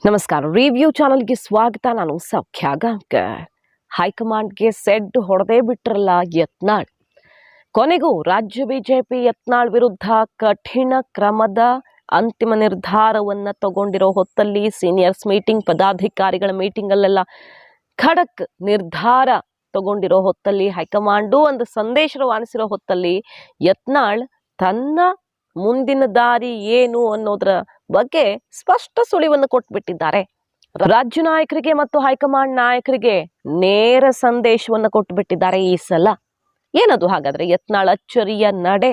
ನಮಸ್ಕಾರ. ರಿವ್ಯೂ ಚಾನಲ್ಗೆ ಸ್ವಾಗತ. ನಾನು ಸೌಖ್ಯ ಗಾಂವ್ಕರ್. ಹೈಕಮಾಂಡ್ಗೆ ಸೆಡ್ ಹೊಡೆದೇ ಬಿಟ್ರಲ್ಲ ಯತ್ನಾಳ್. ಕೊನೆಗೂ ರಾಜ್ಯ ಬಿಜೆಪಿ ಯತ್ನಾಳ್ ವಿರುದ್ಧ ಕಠಿಣ ಕ್ರಮದ ಅಂತಿಮ ನಿರ್ಧಾರವನ್ನ ತಗೊಂಡಿರೋ ಹೊತ್ತಲ್ಲಿ ಸೀನಿಯರ್ಸ್ ಮೀಟಿಂಗ್, ಪದಾಧಿಕಾರಿಗಳ ಮೀಟಿಂಗ್ ಅಲ್ಲೆಲ್ಲ ಖಡಕ್ ನಿರ್ಧಾರ ತಗೊಂಡಿರೋ ಹೊತ್ತಲ್ಲಿ, ಹೈಕಮಾಂಡು ಒಂದು ಸಂದೇಶ ರವಾನಿಸಿರೋ ಹೊತ್ತಲ್ಲಿ ಯತ್ನಾಳ್ ತನ್ನ ಮುಂದಿನ ದಾರಿ ಏನು ಅನ್ನೋದ್ರ ಬಗ್ಗೆ ಸ್ಪಷ್ಟ ಸುಳಿವನ್ನು ಕೊಟ್ಬಿಟ್ಟಿದ್ದಾರೆ. ರಾಜ್ಯ ನಾಯಕರಿಗೆ ಮತ್ತು ಹೈಕಮಾಂಡ್ ನಾಯಕರಿಗೆ ನೇರ ಸಂದೇಶವನ್ನು ಕೊಟ್ಟುಬಿಟ್ಟಿದ್ದಾರೆ ಈ ಸಲ. ಏನದು ಹಾಗಾದ್ರೆ ಯತ್ನಾಳ್ ಅಚ್ಚರಿಯ ನಡೆ?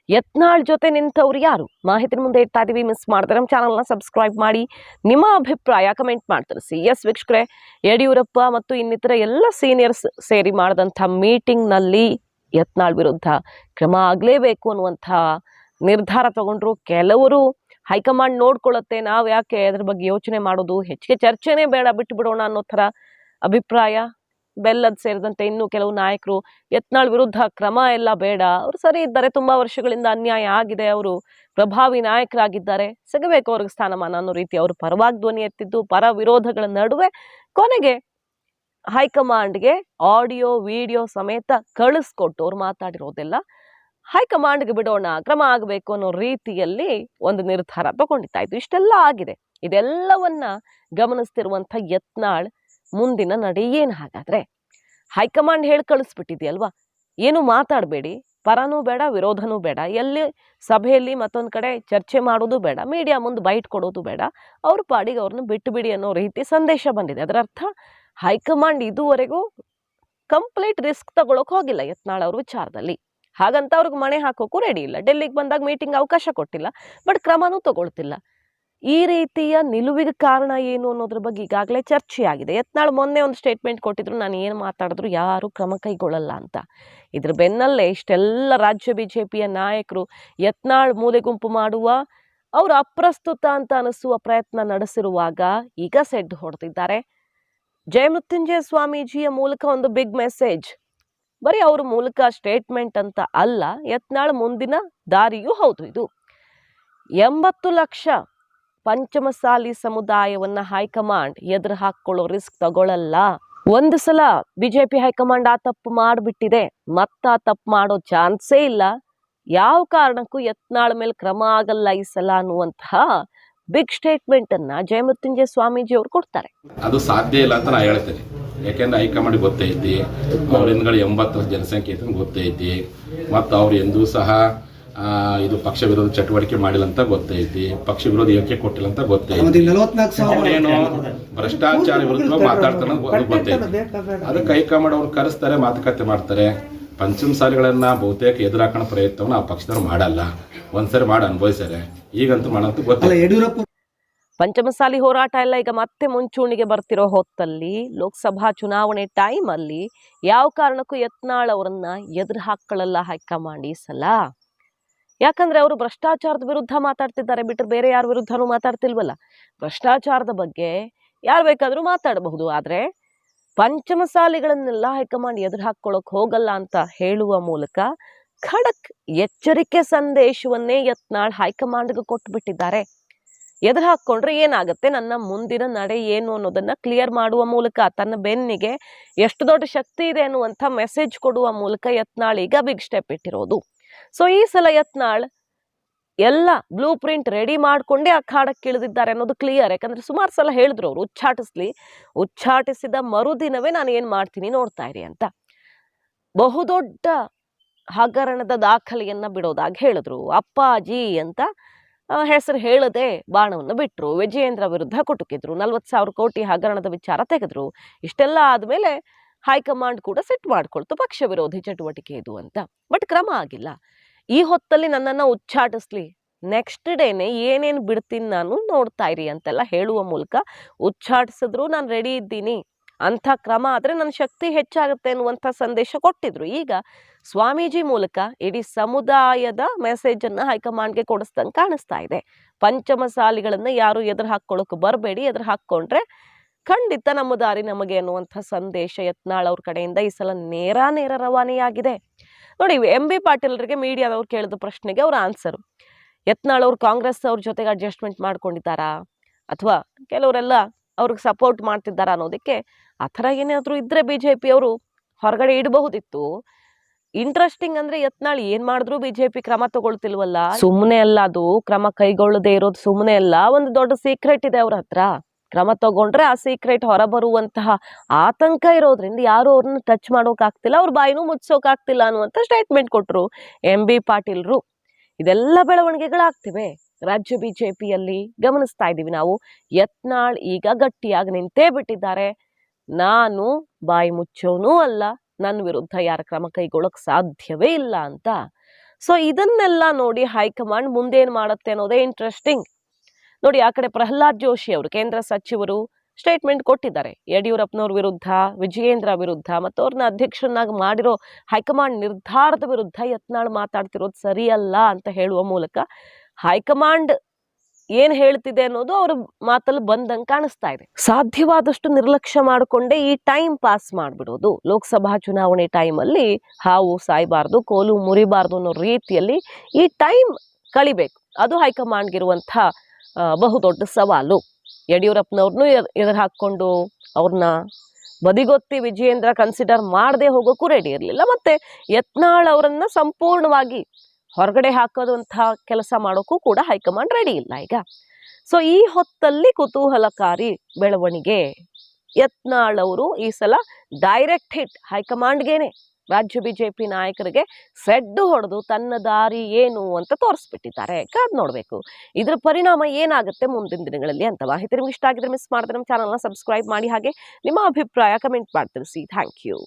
ಯತ್ನಾಳ್ ಜೊತೆ ನಿಂತವ್ರು ಯಾರು? ಮಾಹಿತಿ ಮುಂದೆ ಇಡ್ತಾ ಇದೀವಿ. ಮಿಸ್ ಮಾಡಿದ್ರೆ ನಮ್ಮ ಚಾನಲ್ನ ಸಬ್ಸ್ಕ್ರೈಬ್ ಮಾಡಿ, ನಿಮ್ಮ ಅಭಿಪ್ರಾಯ ಕಮೆಂಟ್ ಮಾಡಿ ತಿಳಿಸಿ. ಎಸ್ ವೀಕ್ಷಕರೇ, ಯಡಿಯೂರಪ್ಪ ಮತ್ತು ಇನ್ನಿತರ ಎಲ್ಲ ಸೀನಿಯರ್ಸ್ ಸೇರಿ ಮಾಡಿದಂಥ ಮೀಟಿಂಗ್ನಲ್ಲಿ ಯತ್ನಾಳ್ ವಿರುದ್ಧ ಕ್ರಮ ಆಗಲೇಬೇಕು ಅನ್ನುವಂಥ ನಿರ್ಧಾರ ತಗೊಂಡ್ರು. ಕೆಲವರು ಹೈಕಮಾಂಡ್ ನೋಡ್ಕೊಳ್ಳುತ್ತೆ, ನಾವು ಯಾಕೆ ಅದ್ರ ಬಗ್ಗೆ ಯೋಚನೆ ಮಾಡೋದು, ಹೆಚ್ಚಿಗೆ ಚರ್ಚೆನೇ ಬೇಡ, ಬಿಟ್ಟು ಬಿಡೋಣ ಅನ್ನೋ ಥರ ಅಭಿಪ್ರಾಯ. ಬೆಲ್ಲದ್ ಸೇರಿದಂತೆ ಇನ್ನು ಕೆಲವು ನಾಯಕರು ಯತ್ನಾಳ್ ವಿರುದ್ಧ ಕ್ರಮ ಎಲ್ಲ ಬೇಡ, ಅವರು ಸರಿ ಇದ್ದಾರೆ, ತುಂಬಾ ವರ್ಷಗಳಿಂದ ಅನ್ಯಾಯ ಆಗಿದೆ, ಅವರು ಪ್ರಭಾವಿ ನಾಯಕರಾಗಿದ್ದಾರೆ, ಸಿಗಬೇಕು ಅವ್ರಿಗೆ ಸ್ಥಾನಮಾನ ಅನ್ನೋ ರೀತಿ ಅವರು ಪರವಾಗಿ ಧ್ವನಿ ಎತ್ತಿದ್ದು. ಪರ ವಿರೋಧಗಳ ನಡುವೆ ಕೊನೆಗೆ ಹೈಕಮಾಂಡ್ಗೆ ಆಡಿಯೋ ವಿಡಿಯೋ ಸಮೇತ ಕಳಿಸ್ಕೊಟ್ಟು ಅವ್ರು ಮಾತಾಡಿರೋದೆಲ್ಲ ಹೈಕಮಾಂಡ್ಗೆ ಬಿಡೋಣ, ಕ್ರಮ ಆಗಬೇಕು ಅನ್ನೋ ರೀತಿಯಲ್ಲಿ ಒಂದು ನಿರ್ಧಾರ ತಗೊಂಡಿತ್ತಾಯ್ತು. ಇಷ್ಟೆಲ್ಲ ಆಗಿದೆ. ಇದೆಲ್ಲವನ್ನ ಗಮನಿಸ್ತಿರುವಂಥ ಯತ್ನಾಳ್ ಮುಂದಿನ ನಡೆ ಏನು ಹಾಗಾದ್ರೆ? ಹೈಕಮಾಂಡ್ ಹೇಳಿ ಕಳಿಸ್ಬಿಟ್ಟಿದೆಯಲ್ವಾ, ಏನು ಮಾತಾಡಬೇಡಿ, ಪರನೂ ಬೇಡ ವಿರೋಧನೂ ಬೇಡ, ಎಲ್ಲಿ ಸಭೆಯಲ್ಲಿ ಮತ್ತೊಂದು ಕಡೆ ಚರ್ಚೆ ಮಾಡೋದು ಬೇಡ, ಮೀಡಿಯಾ ಮುಂದೆ ಬೈಟ್ ಕೊಡೋದು ಬೇಡ, ಅವ್ರ ಪಾಡಿಗೆ ಅವ್ರನ್ನ ಬಿಟ್ಟು ಬಿಡಿ ಅನ್ನೋ ರೀತಿ ಸಂದೇಶ ಬಂದಿದೆ. ಅದರ ಅರ್ಥ ಹೈಕಮಾಂಡ್ ಇದುವರೆಗೂ ಕಂಪ್ಲೀಟ್ ರಿಸ್ಕ್ ತಗೊಳಕ್ ಹೋಗಿಲ್ಲ ಯತ್ನಾಳ್ ಅವ್ರ ವಿಚಾರದಲ್ಲಿ. ಹಾಗಂತ ಅವ್ರಿಗೆ ಮಣೆ ಹಾಕೋಕ್ಕೂ ರೆಡಿ ಇಲ್ಲ. ಡೆಲ್ಲಿಗೆ ಬಂದಾಗ ಮೀಟಿಂಗ್ ಅವಕಾಶ ಕೊಟ್ಟಿಲ್ಲ, ಬಟ್ ಕ್ರಮನೂ ತಗೊಳ್ತಿಲ್ಲ. ಈ ರೀತಿಯ ನಿಲುವಿಗೆ ಕಾರಣ ಏನು ಅನ್ನೋದ್ರ ಬಗ್ಗೆ ಈಗಾಗಲೇ ಚರ್ಚೆ ಆಗಿದೆ. ಯತ್ನಾಳ್ ಮೊನ್ನೆ ಒಂದು ಸ್ಟೇಟ್ಮೆಂಟ್ ಕೊಟ್ಟಿದ್ರು, ನಾನು ಏನು ಮಾತಾಡಿದ್ರು ಯಾರು ಕ್ರಮ ಕೈಗೊಳ್ಳಲ್ಲ ಅಂತ. ಇದ್ರ ಬೆನ್ನಲ್ಲೇ ಇಷ್ಟೆಲ್ಲ ರಾಜ್ಯ ಬಿಜೆಪಿಯ ನಾಯಕರು ಯತ್ನಾಳ್ ಮೂಲೆ ಗುಂಪು ಮಾಡುವ, ಅವರು ಅಪ್ರಸ್ತುತ ಅಂತ ಅನಿಸುವ ಪ್ರಯತ್ನ ನಡೆಸಿರುವಾಗ ಈಗ ಸೆಡ್ ಹೊಡೆದಿದ್ದಾರೆ. ಜಯಮೃತ್ಯುಂಜಯ ಸ್ವಾಮೀಜಿಯ ಮೂಲಕ ಒಂದು ಬಿಗ್ ಮೆಸೇಜ್. ಬರೀ ಅವ್ರ ಮೂಲಕ ಸ್ಟೇಟ್ಮೆಂಟ್ ಅಂತ ಅಲ್ಲ, ಯತ್ನಾಳ್ ಮುಂದಿನ ದಾರಿಯೂ ಹೌದು ಇದು. 80 ಲಕ್ಷ ಪಂಚಮಸಾಲಿ ಸಮುದಾಯವನ್ನ ಹೈಕಮಾಂಡ್ ಎದುರು ಹಾಕೊಳ್ಳೋ ರಿಸ್ಕ್ ತಗೊಳ್ಳಲ್ಲ. ಒಂದು ಸಲ ಬಿಜೆಪಿ ಹೈಕಮಾಂಡ್ ಆ ತಪ್ಪು ಮಾಡಿಬಿಟ್ಟಿದೆ, ಮತ್ತ ಆ ತಪ್ಪು ಮಾಡೋ ಚಾನ್ಸೇ ಇಲ್ಲ. ಯಾವ ಕಾರಣಕ್ಕೂ ಯತ್ನಾಳ್ ಮೇಲೆ ಕ್ರಮ ಆಗಲ್ಲ ಈ ಸಲ ಅನ್ನುವಂತಹ ಬಿಗ್ ಸ್ಟೇಟ್ಮೆಂಟ್ ಅನ್ನ ಜಯಮೃತ್ಯುಂಜಯ ಸ್ವಾಮೀಜಿ ಅವರು ಕೊಡ್ತಾರೆ. ಅದು ಸಾಧ್ಯ ಇಲ್ಲ ಅಂತ ನಾ ಹೇಳ್ತೇನೆ. ಯಾಕೆಂದ್ರೆ ಹೈಕಮಾಂಡ್ ಗೊತ್ತೈತಿ, ಅವ್ರ ಹಿಂದ್ಗಡೆ 80 ಜನಸಂಖ್ಯೆ ಐತಿ ಗೊತ್ತೈತಿ, ಮತ್ತು ಅವ್ರು ಎಂದೂ ಸಹ ಇದು ಪಕ್ಷ ವಿರೋಧ ಚಟುವಟಿಕೆ ಮಾಡಿಲ್ಲ ಅಂತ ಗೊತ್ತೈತಿ, ಪಕ್ಷ ವಿರೋಧ ಹೇಳಿಕೆ ಕೊಟ್ಟಿಲ್ಲ ಅಂತ ಗೊತ್ತೈತಿ, ಅವನೇನು ಭ್ರಷ್ಟಾಚಾರ ವಿರುದ್ಧ ಮಾತಾಡ್ತಾನ ಗೊತ್ತೈತಿ. ಅದಕ್ಕೆ ಹೈಕಮಾಂಡ್ ಅವ್ರು ಕರೆಸ್ತಾರೆ, ಮಾತುಕತೆ ಮಾಡ್ತಾರೆ. ಪಂಚಮಸಾಲಿಗಳನ್ನ ಬಹುತೇಕ ಎದುರಾಕೋಣ ಪ್ರಯತ್ನವನ್ನ ಆ ಪಕ್ಷದವ್ರು ಮಾಡಲ್ಲ. ಒಂದ್ಸರಿ ಮಾಡಿ ಅನುಭವಿಸ್ತಾರೆ, ಈಗಂತೂ ಮಾಡಂತೂ ಗೊತ್ತಿಲ್ಲ. ಪಂಚಮಸಾಲಿ ಹೋರಾಟ ಎಲ್ಲ ಈಗ ಮತ್ತೆ ಮುಂಚೂಣಿಗೆ ಬರ್ತಿರೋ ಹೊತ್ತಲ್ಲಿ, ಲೋಕಸಭಾ ಚುನಾವಣೆ ಟೈಮ್ ಅಲ್ಲಿ ಯಾವ ಕಾರಣಕ್ಕೂ ಯತ್ನಾಳ್ ಅವರನ್ನ ಎದುರು ಹಾಕೊಳ್ಳಲ್ಲ ಹೈಕಮಾಂಡ್ ಈ ಸಲ. ಯಾಕಂದ್ರೆ ಅವರು ಭ್ರಷ್ಟಾಚಾರದ ವಿರುದ್ಧ ಮಾತಾಡ್ತಿದ್ದಾರೆ, ಬಿಟ್ಟರೆ ಬೇರೆ ಯಾರ ವಿರುದ್ಧನೂ ಮಾತಾಡ್ತಿಲ್ವಲ್ಲ. ಭ್ರಷ್ಟಾಚಾರದ ಬಗ್ಗೆ ಯಾರು ಬೇಕಾದ್ರೂ ಮಾತಾಡಬಹುದು, ಆದ್ರೆ ಪಂಚಮಸಾಲಿಗಳನ್ನೆಲ್ಲ ಹೈಕಮಾಂಡ್ ಎದುರು ಹಾಕೊಳ್ಳೋಕ್ ಹೋಗಲ್ಲ ಅಂತ ಹೇಳುವ ಮೂಲಕ ಖಡಕ್ ಎಚ್ಚರಿಕೆ ಸಂದೇಶವನ್ನೇ ಯತ್ನಾಳ್ ಹೈಕಮಾಂಡ್ಗೆ ಕೊಟ್ಬಿಟ್ಟಿದ್ದಾರೆ. ಎದುರು ಹಾಕೊಂಡ್ರೆ ಏನಾಗುತ್ತೆ, ನನ್ನ ಮುಂದಿನ ನಡೆ ಏನು ಅನ್ನೋದನ್ನ ಕ್ಲಿಯರ್ ಮಾಡುವ ಮೂಲಕ, ತನ್ನ ಬೆನ್ನಿಗೆ ಎಷ್ಟು ದೊಡ್ಡ ಶಕ್ತಿ ಇದೆ ಅನ್ನುವಂಥ ಮೆಸೇಜ್ ಕೊಡುವ ಮೂಲಕ ಯತ್ನಾಳ್ ಈಗ ಬಿಗ್ ಸ್ಟೆಪ್ ಇಟ್ಟಿರೋದು. ಸೊ ಈ ಸಲ ಯತ್ನಾಳ್ ಎಲ್ಲ ಬ್ಲೂ ಪ್ರಿಂಟ್ ರೆಡಿ ಮಾಡ್ಕೊಂಡೇ ಅಖಾಡಕ್ಕೆ ಇಳಿದಿದ್ದಾರೆ ಅನ್ನೋದು ಕ್ಲಿಯರ್. ಯಾಕಂದ್ರೆ ಸುಮಾರು ಸಲ ಹೇಳಿದ್ರು ಅವರು, ಉಚ್ಚಾಟಿಸಿದ ಮರುದಿನವೇ ನಾನು ಏನ್ ಮಾಡ್ತೀನಿ ನೋಡ್ತಾ ಇರಿ ಅಂತ. ಬಹುದೊಡ್ಡ ಹಗರಣದ ದಾಖಲೆಯನ್ನ ಬಿಡೋದಾಗಿ ಹೇಳಿದ್ರು. ಅಪ್ಪಾಜಿ ಅಂತ ಹೆಸರು ಹೇಳದೆ ಬಾಣವನ್ನು ಬಿಟ್ರು. ವಿಜಯೇಂದ್ರ ವಿರುದ್ಧ ಕುಟುಕಿದ್ರು. 40,000 ಕೋಟಿ ಹಗರಣದ ವಿಚಾರ ತೆಗೆದ್ರು. ಇಷ್ಟೆಲ್ಲ ಆದ್ಮೇಲೆ ಹೈಕಮಾಂಡ್ ಕೂಡ ಸೆಟ್ ಮಾಡ್ಕೊಳ್ತು, ಪಕ್ಷ ವಿರೋಧಿ ಚಟುವಟಿಕೆ ಇದು ಅಂತ. ಬಟ್ ಕ್ರಮ ಆಗಿಲ್ಲ. ಈ ಹೊತ್ತಲ್ಲಿ ನನ್ನನ್ನ ಉಚ್ಚಾಟಿಸ್ಲಿ, ನೆಕ್ಸ್ಟ್ ಡೇನೆ ಏನೇನು ಬಿಡ್ತೀನಿ ನಾನು ನೋಡ್ತಾ ಇರಿ ಅಂತೆಲ್ಲ ಹೇಳುವ ಮೂಲಕ ಉಚ್ಚಾಟಿಸಿದ್ರು, ನಾನು ರೆಡಿ ಇದ್ದೀನಿ, ಅಂಥ ಕ್ರಮ ಆದ್ರೆ ನನ್ನ ಶಕ್ತಿ ಹೆಚ್ಚಾಗುತ್ತೆ ಅನ್ನುವಂಥ ಸಂದೇಶ ಕೊಟ್ಟಿದ್ರು. ಈಗ ಸ್ವಾಮೀಜಿ ಮೂಲಕ ಇಡೀ ಸಮುದಾಯದ ಮೆಸೇಜ್ ಅನ್ನ ಹೈಕಮಾಂಡ್ಗೆ ಕೊಡಿಸ್ದಂಗೆ ಕಾಣಿಸ್ತಾ ಇದೆ. ಪಂಚಮಸಾಲಿಗಳನ್ನ ಯಾರು ಎದುರು ಹಾಕೊಳ್ಳೋಕೆ ಬರಬೇಡಿ, ಎದುರು ಹಾಕೊಂಡ್ರೆ ಖಂಡಿತ ನಮ್ಮ ದಾರಿ ನಮಗೆ ಅನ್ನುವಂಥ ಸಂದೇಶ ಯತ್ನಾಳ್ ಅವ್ರ ಕಡೆಯಿಂದ ಈ ಸಲ ನೇರ ರವಾನೆಯಾಗಿದೆ. ನೋಡಿ, MB ಪಾಟೀಲ್ರಿಗೆ ಮೀಡಿಯಾದವ್ರು ಕೇಳಿದ ಪ್ರಶ್ನೆಗೆ ಅವ್ರ ಆನ್ಸರ್, ಯತ್ನಾಳ್ ಅವ್ರು ಕಾಂಗ್ರೆಸ್ ಅವ್ರ ಜೊತೆಗೆ ಅಡ್ಜಸ್ಟ್ಮೆಂಟ್ ಮಾಡ್ಕೊಂಡಿದ್ದಾರಾ, ಅಥವಾ ಕೆಲವರೆಲ್ಲ ಅವ್ರಿಗೆ ಸಪೋರ್ಟ್ ಮಾಡ್ತಿದ್ದಾರ ಅನ್ನೋದಕ್ಕೆ ಆ ಥರ ಏನಾದರೂ ಇದ್ರೆ BJP ಅವರು ಹೊರಗಡೆ ಇಡಬಹುದಿತ್ತು. ಇಂಟ್ರೆಸ್ಟಿಂಗ್ ಅಂದ್ರೆ ಯತ್ನಾಳ್ ಏನ್ ಮಾಡಿದ್ರು BJP ಕ್ರಮ ತಗೊಳ್ತಿಲ್ವಲ್ಲ. ಸುಮ್ಮನೆ ಅಲ್ಲ, ಅದು ಕ್ರಮ ಕೈಗೊಳ್ಳದೆ ಇರೋದು ಸುಮ್ಮನೆ ಅಲ್ಲ, ಒಂದು ದೊಡ್ಡ ಸೀಕ್ರೆಟ್ ಇದೆ ಅವ್ರ ಹತ್ರ. ಕ್ರಮ ತಗೊಂಡ್ರೆ ಆ ಸೀಕ್ರೆಟ್ ಹೊರಬರುವಂತಹ ಆತಂಕ ಇರೋದ್ರಿಂದ ಯಾರು ಅವ್ರನ್ನ ಟಚ್ ಮಾಡೋಕಾಗ್ತಿಲ್ಲ, ಅವ್ರ ಬಾಯಿನೂ ಮುಚ್ಚೋಕಾಗ್ತಿಲ್ಲ ಅನ್ನುವಂಥ ಸ್ಟೇಟ್ಮೆಂಟ್ ಕೊಟ್ಟರು MB ಪಾಟೀಲ್ರು. ಇದೆಲ್ಲ ಬೆಳವಣಿಗೆಗಳಾಗ್ತಿವೆ ರಾಜ್ಯ BJPಯಲ್ಲಿ ಗಮನಿಸ್ತಾ ಇದ್ದೀವಿ ನಾವು. ಯತ್ನಾಳ್ ಈಗ ಗಟ್ಟಿಯಾಗಿ ನಿಂತೇ ಬಿಟ್ಟಿದ್ದಾರೆ. ನಾನು ಬಾಯಿ ಮುಚ್ಚೋನೂ ಅಲ್ಲ, ನನ್ನ ವಿರುದ್ಧ ಯಾರ ಕ್ರಮ ಕೈಗೊಳ್ಳಕ್ ಸಾಧ್ಯವೇ ಇಲ್ಲ ಅಂತ. ಸೊ ಇದನ್ನೆಲ್ಲ ನೋಡಿ ಹೈಕಮಾಂಡ್ ಮುಂದೇನು ಮಾಡುತ್ತೆ ಅನ್ನೋದೇ ಇಂಟ್ರೆಸ್ಟಿಂಗ್. ನೋಡಿ, ಆ ಕಡೆ ಪ್ರಹ್ಲಾದ್ ಜೋಶಿ ಅವರು ಕೇಂದ್ರ ಸಚಿವರು ಸ್ಟೇಟ್ಮೆಂಟ್ ಕೊಟ್ಟಿದ್ದಾರೆ. ಯಡಿಯೂರಪ್ಪನವ್ರ ವಿರುದ್ಧ, ವಿಜಯೇಂದ್ರ ವಿರುದ್ಧ ಮತ್ತು ಅವ್ರನ್ನ ಅಧ್ಯಕ್ಷರನ್ನಾಗಿ ಮಾಡಿರೋ ಹೈಕಮಾಂಡ್ ನಿರ್ಧಾರದ ವಿರುದ್ಧ ಯತ್ನಾಳ್ ಮಾತಾಡ್ತಿರೋದು ಸರಿಯಲ್ಲ ಅಂತ ಹೇಳುವ ಮೂಲಕ ಹೈಕಮಾಂಡ್ ಏನ್ ಹೇಳ್ತಿದೆ ಅನ್ನೋದು ಅವ್ರ ಮಾತಲ್ಲಿ ಬಂದಂಗೆ ಕಾಣಿಸ್ತಾ ಇದೆ. ಸಾಧ್ಯವಾದಷ್ಟು ನಿರ್ಲಕ್ಷ್ಯ ಮಾಡಿಕೊಂಡೇ ಈ ಟೈಮ್ ಪಾಸ್ ಮಾಡ್ಬಿಡೋದು. ಲೋಕಸಭಾ ಚುನಾವಣೆ ಟೈಮಲ್ಲಿ ಹಾವು ಸಾಯ್ಬಾರ್ದು, ಕೋಲು ಮುರಿಬಾರ್ದು ಅನ್ನೋ ರೀತಿಯಲ್ಲಿ ಈ ಟೈಮ್ ಕಳಿಬೇಕು. ಅದು ಹೈಕಮಾಂಡ್ಗಿರುವಂಥ ಬಹುದೊಡ್ಡ ಸವಾಲು. ಯಡಿಯೂರಪ್ಪನವ್ರನ್ನೂ ಎದುರು ಹಾಕ್ಕೊಂಡು ಅವ್ರನ್ನ ಬದಿಗೊತ್ತಿ ವಿಜಯೇಂದ್ರ ಕನ್ಸಿಡರ್ ಮಾಡದೆ ಹೋಗೋಕ್ಕೂ ರೆಡಿ ಇರಲಿಲ್ಲ. ಮತ್ತೆ ಯತ್ನಾಳ್ ಅವರನ್ನ ಸಂಪೂರ್ಣವಾಗಿ ಹೊರಗಡೆ ಹಾಕೋದಂಥ ಕೆಲಸ ಮಾಡೋಕ್ಕೂ ಕೂಡ ಹೈಕಮಾಂಡ್ ರೆಡಿ ಇಲ್ಲ ಈಗ. ಸೊ ಈ ಹೊತ್ತಲ್ಲಿ ಕುತೂಹಲಕಾರಿ ಬೆಳವಣಿಗೆ. ಯತ್ನಾಳ್ ಅವರು ಈ ಸಲ ಡೈರೆಕ್ಟ್ ಹಿಟ್ ಹೈಕಮಾಂಡ್ಗೇನೆ, ರಾಜ್ಯ BJP ನಾಯಕರಿಗೆ ಸೆಡ್ಡು ಹೊಡೆದು ತನ್ನ ದಾರಿ ಏನು ಅಂತ ತೋರಿಸ್ಬಿಟ್ಟಿದ್ದಾರೆ. ಕಾದ್ ನೋಡ್ಬೇಕು ಇದ್ರ ಪರಿಣಾಮ ಏನಾಗುತ್ತೆ ಮುಂದಿನ ದಿನಗಳಲ್ಲಿ ಅಂತ. ಮಾಹಿತಿ ನಿಮ್ಗೆ ಇಷ್ಟ ಆಗಿದ್ರೆ ಮಿಸ್ ಮಾಡಿದ್ರೆ ನಮ್ಮ ಚಾನಲ್ನ ಸಬ್ಸ್ಕ್ರೈಬ್ ಮಾಡಿ, ಹಾಗೆ ನಿಮ್ಮ ಅಭಿಪ್ರಾಯ ಕಮೆಂಟ್ ಮಾಡಿ ತಿಳಿಸಿ. Thank you.